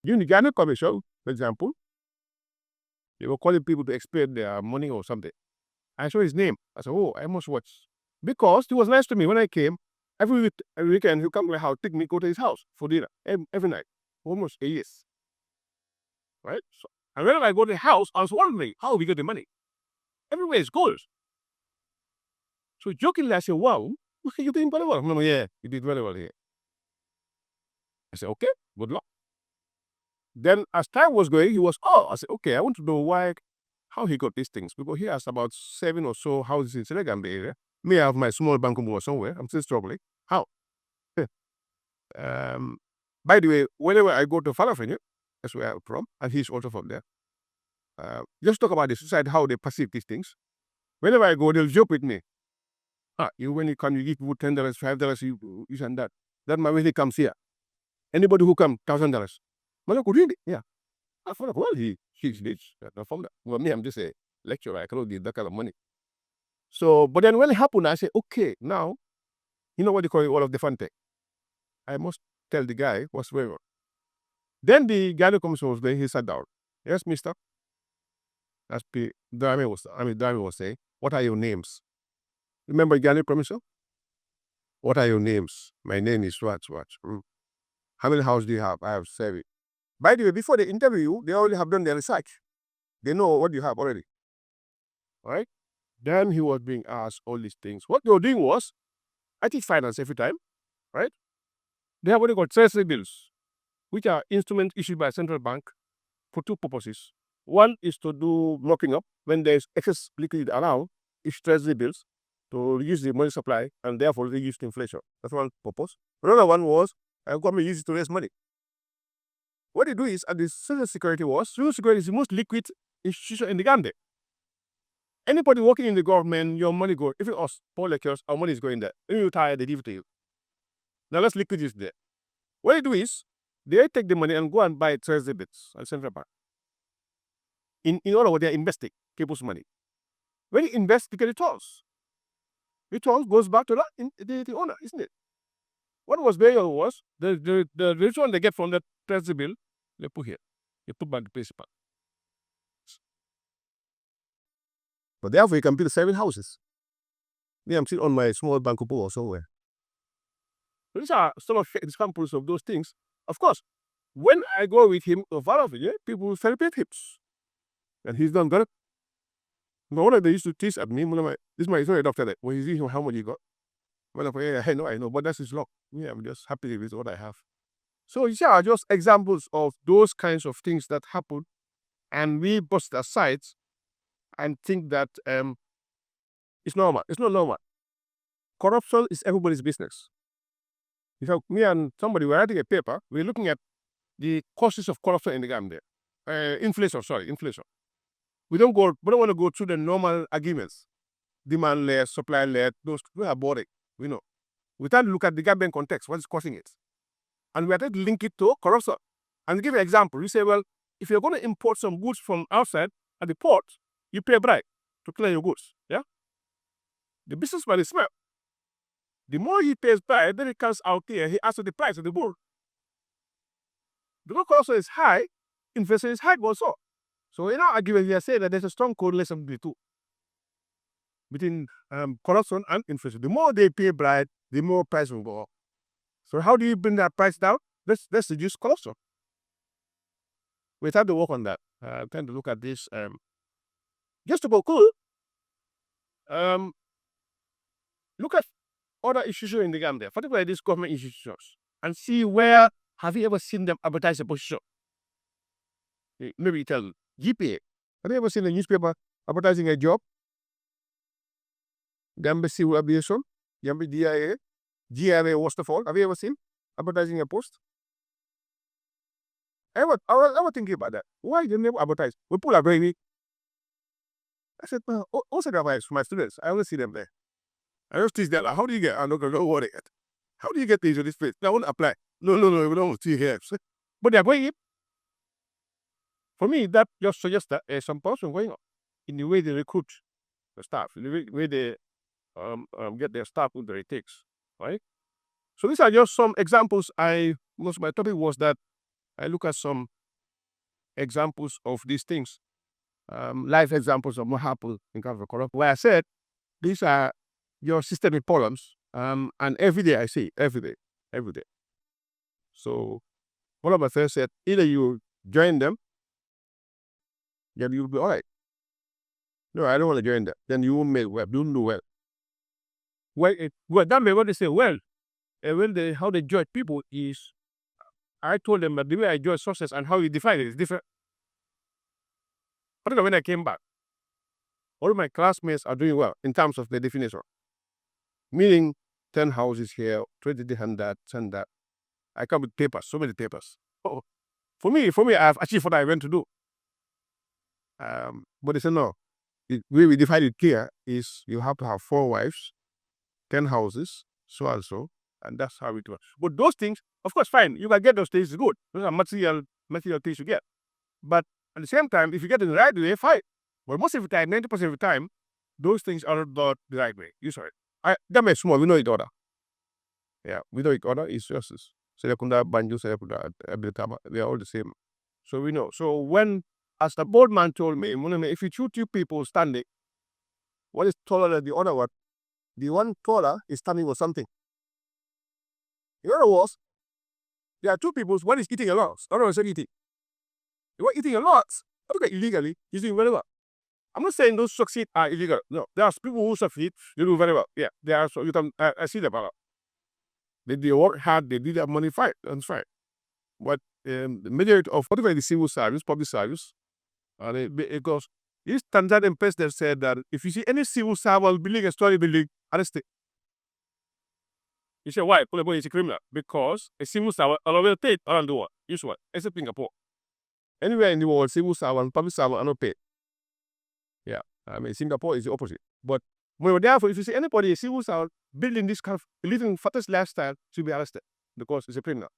During the Ghana commission, for example, they were calling people to explain their money or something. I saw his name. I said, oh, I must watch. Because he was nice to me when I came. Every weekend, he'll come to my house, take me, go to his house for dinner every night, almost a year. Right? So, and whenever I go to the house, I was wondering how we get the money. Everywhere is gold. So jokingly, I said, wow, you're doing very well. No, yeah, you did very well here. I said, okay, good luck. Then as time was going, he was, I said, okay, I want to know how he got these things. Because he has about 7 or so houses in Senegal area. Me, I have my small bank somewhere. I'm still struggling. How? By the way, whenever I go to Falafel, that's where I'm from, and he's also from there. Just talk about the society, how they perceive these things. Whenever I go, they'll joke with me. When you come, you give people $10, $5, you and that. That man, when he comes here, anybody who comes, $1,000. Well, really? Yeah. Well, he's rich. From that. Well, me, I'm just a lecturer. I cannot give that kind of money. So, but then when it happened, I said, okay, now, you know what they call it, all of the fun thing. I must tell the guy what's going on. Then the Ghana commission was there. He sat down. Yes, mister. As Dami was saying, what are your names? Remember Ghana commission? What are your names? My name is what. How many houses do you have? I have 7. By the way, before they interview you, they already have done their research. They know what you have already. Right? Then he was being asked all these things. What they were doing was, I teach finance every time, right? They have what they call treasury bills, which are instruments issued by a central bank for 2 purposes. One is to do locking up when there's excess liquidity around, issue treasury bills to reduce the money supply and therefore reduce inflation. That's one purpose. Another one was government uses it to raise money. What they do is, at the Social Security is the most liquid institution in the Gambia. Anybody working in the government, your money goes. If it's us, poor lecturers, our money is going there. When you retire, they give it to you. Now let's liquid is there. What they do is, they take the money and go and buy treasury bills at central bank. In other words, they're investing people's money. When you invest, you get returns. Returns goes back to the owner, isn't it? What was going on was the return they get from the treasury bill, they put here. They put back the principal. But therefore, you can build 7 houses. Me, I'm sitting on my small bank or somewhere. So these are some of the examples of those things. Of course, when I go with him to Falafel, people will celebrate him. And he's done good. But what they used to tease at me, this is not a doctor that when you see him, how much you got? Well, I know, but that's his luck. Yeah, I'm just happy with what I have. So these are just examples of those kinds of things that happen, and we bust aside and think that it's normal. It's not normal. Corruption is everybody's business. In fact, me and somebody were writing a paper. We're looking at the causes of corruption in the Gambia. Inflation. We don't want to go through the normal arguments. Demand-led, supply-led, those are boring. We know. We try to look at the Gambian context, what is causing it. And we are trying to link it to corruption. And give an example. You say, well, if you're going to import some goods from outside at the port, you pay a bribe to clear your goods. Yeah? The businessman is smart. The more he pays bribe, then he comes out there, he asks for the price of the board. Because corruption is high, inflation is high also. So in our argument, we are saying that there's a strong correlation between the two. Between corruption and inflation. The more they pay bribe, the more price will go up. So how do you bring that price down? Let's reduce corruption. We have to work on that. Trying to look at this. Just to go cool. Look at other institutions in the Gambia, particularly these government institutions, and see where have you ever seen them advertise a position. Maybe you tell GPA. Have you ever seen a newspaper advertising a job? Gambia Civil Aviation, Gambia DIA, GRA Waterfall. Have you ever seen advertising a post? I was thinking about that. Why they never advertise? We pull a very. I said, well, also advice for my students. I always see them there. I just teach them, like, how do you get? I'm not going to worry yet. How do you get into this place? I want to apply. No, we don't see here. But they're going in. For me, that just suggests that there's some person going on in the way they recruit the staff, in the way they get their staff with their takes, right? So these are just some examples. Most of my topic was that I look at some examples of these things, live examples of what happened in kind of corrupt. Where I said these are your systemic problems, and every day I see every day. So one of my friends said either you join them, then you'll be all right. No, I don't want to join them. Then you won't make well. Don't do well. Well, that may what they say. Well, how they judge people is, I told them that the way I judge success and how you define it is different. But when I came back, all my classmates are doing well in terms of the definition. Meaning 10 houses here, 20 that, 10 that. I come with papers, so many papers. Oh, for me, I've achieved what I went to do. But they said no. The way we define it here is you have to have 4 wives, 10 houses, so and so, and that's how it works. But those things, of course, fine. You can get those things, good. Those are material things you get. But at the same time, if you get it the right way, fine. But most of the time, 90% of the time, those things are not the right way. You saw it. That makes small. We know each other. Yeah, we know each other. It's justice. Serekunda, Banjo, Serekunda, Abitama, they are all the same. So we know. So when, as the board man told me, if you shoot 2 people standing, one is taller than the other one, the one taller is standing for something. In other words, there are 2 people, one is eating a lot, the other one is not eating. The one eating a lot, okay, illegally, he's doing very well. I'm not saying those succeed are illegal. No, there are people who succeed, they do very well. Yeah, they are. So you can, I see them a lot. They work hard, they did their money, fine, that's fine. But the majority of whatever the civil service, public service, because this Tanzanian president said that if you see any civil servant building a story building, arrest it. He said, why? Probably is a criminal. Because a civil servant will paid around the world, usually, except Singapore. Anywhere in the world, civil servant, public servant are not paid. Yeah, I mean, Singapore is the opposite. But therefore, if you see anybody, a civil servant, building this kind of living fattest lifestyle, should be arrested because it's a criminal.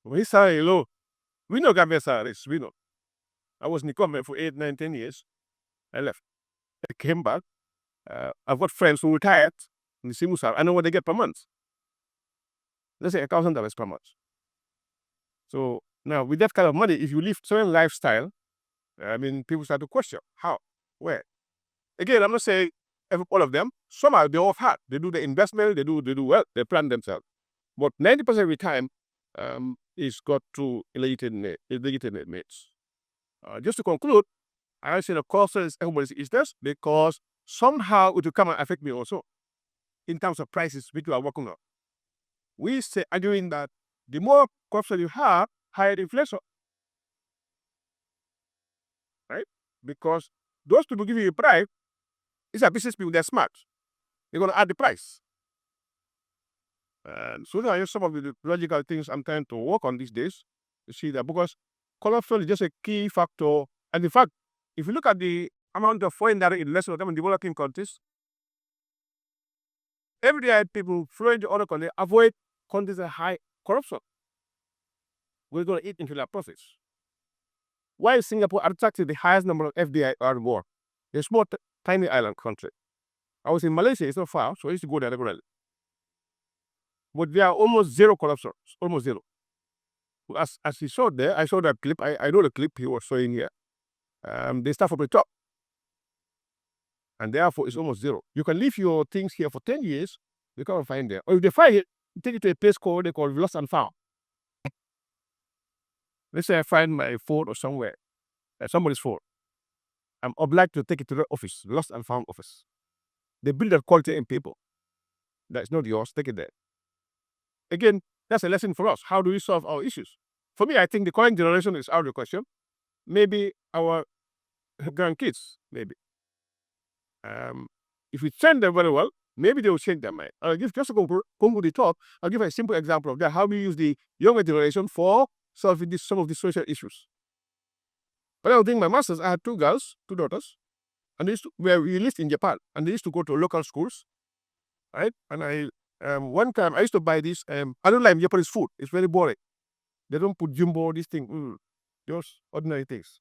When his salary low, we know Gambia salaries, we know. I was in the government for 8, 9, 10 years. I left. I came back. I've got friends who retired in the civil service. I know what they get per month. Let's say $1,000 per month. So now with that kind of money, if you live certain lifestyle, I mean, people start to question how, where. Again, I'm not saying all of them. Some are they all hard. They do the investment. They do well. They plan themselves. But 90% of the time, is got to illegitimate mates. Just to conclude, I say the cause is everybody is this because somehow it will come and affect me also in terms of prices which we are working on. We say arguing that the more corruption you have, higher inflation. Right? Because those people giving you a price, these are business people, they're smart. They're going to add the price. And so those are some of the logical things I'm trying to work on these days. You see that because corruption is just a key factor. And in fact, if you look at the amount of foreign direct investment of them in developing countries, every day people flowing to other countries avoid countries that high corruption. We're going to eat into their profits. Why is Singapore attracted the highest number of FDI around the world? It's a small, tiny island country. I was in Malaysia, it's not far, so I used to go there regularly. But there are almost zero corruption, almost zero. As he showed there, I saw that clip, I know the clip he was showing here. They start from the top. And therefore, it's almost zero. You can leave your things here for 10 years, you can't find there. Or if they find it, you take it to a place called, they call lost and found. Let's say I find my phone or somewhere, somebody's phone. I'm obliged to take it to the office, lost and found office. They build that quality in people. That's not yours, take it there. Again, that's a lesson for us. How do we solve our issues? For me, I think the current generation is out of the question. Maybe our grandkids, maybe. If we train them very well, maybe they will change their mind. I'll give just a conclude talk. I'll give a simple example of that, how we use the younger generation for solving some of the social issues. But I was doing my master's, I had 2 girls, 2 daughters, and we lived in Japan, and they used to go to local schools, right? And one time I used to buy this. I don't like Japanese food. It's very boring. They don't put jumbo, this thing, just ordinary things.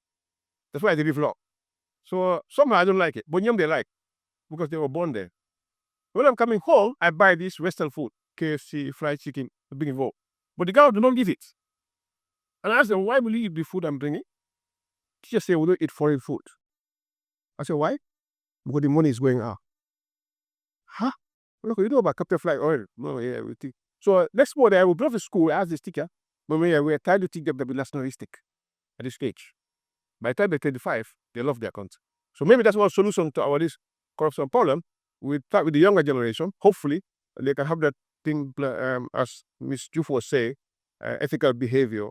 That's why they live long. So somehow I don't like it. But they like, because they were born there. When I'm coming home, I buy this Western food, KFC, fried chicken, big involved. But the girls do not eat it. And I ask them, why will you eat the food I'm bringing? Teachers say we don't eat foreign food. I said, why? Because the money is going out. Huh? Look, you know about captain fly oil. No, yeah, everything. So next morning I will go to school, I ask the teacher, but we're trying to teach them to be nationalistic at this stage. By the time they're 25, they love their country. So maybe that's one solution to our this corruption problem. We start with the younger generation. Hopefully, they can have that thing, as Ms. Juf was saying, ethical behavior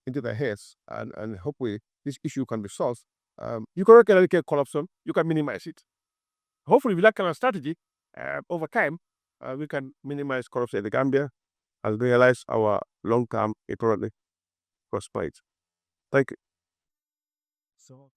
into their heads, and hopefully this issue can be solved. You can eradicate corruption. You can minimize it. Hopefully, with that kind of strategy, over time, we can minimize corruption in the Gambia and realize our long-term economic prosperity. Thank you. So